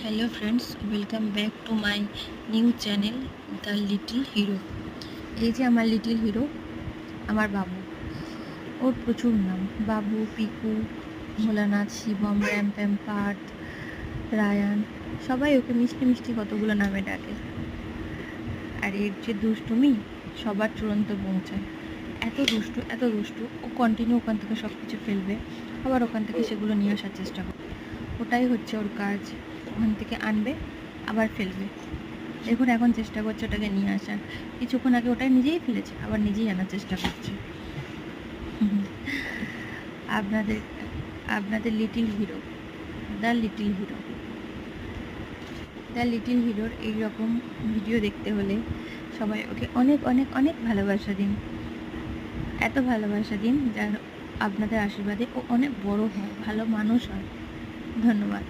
Hello friends, welcome back to my new channel the little hero. এই যে আমার little hero, আমার বাবু। ওর প্রচুর নাম: বাবু, পিকু, ভোলানাথ, শিবম, র্যাম প্যাম, পার্থ, রায়ান। সবাই ওকে মিষ্টি মিষ্টি কতগুলো নামে ডাকে। আর এর যে দুষ্টুমি সবার চূড়ান্ত পৌঁছায়। এত দুষ্টু, এত দুষ্টু, ও কন্টিনিউ ওখান থেকে সব কিছু ফেলবে, আবার ওখান থেকে সেগুলো নিয়ে আসার চেষ্টা করবে। ওটাই হচ্ছে ওর কাজ। ওখান থেকে আনবে, আবার ফেলবে। দেখুন এখন চেষ্টা করছে ওটাকে নিয়ে আসার। কিছুক্ষণ আগে ওটাই নিজেই ফেলেছে, আবার নিজেই আনার চেষ্টা করছে। আপনাদের আপনাদের little hero, the little hero. The little হিরোর এইরকম ভিডিও দেখতে হলে সবাই ওকে অনেক অনেক অনেক ভালোবাসা দিন। এত ভালোবাসা দিন যার আপনাদের আশীর্বাদে ও অনেক বড় হয়, ভালো মানুষ হয়। ধন্যবাদ।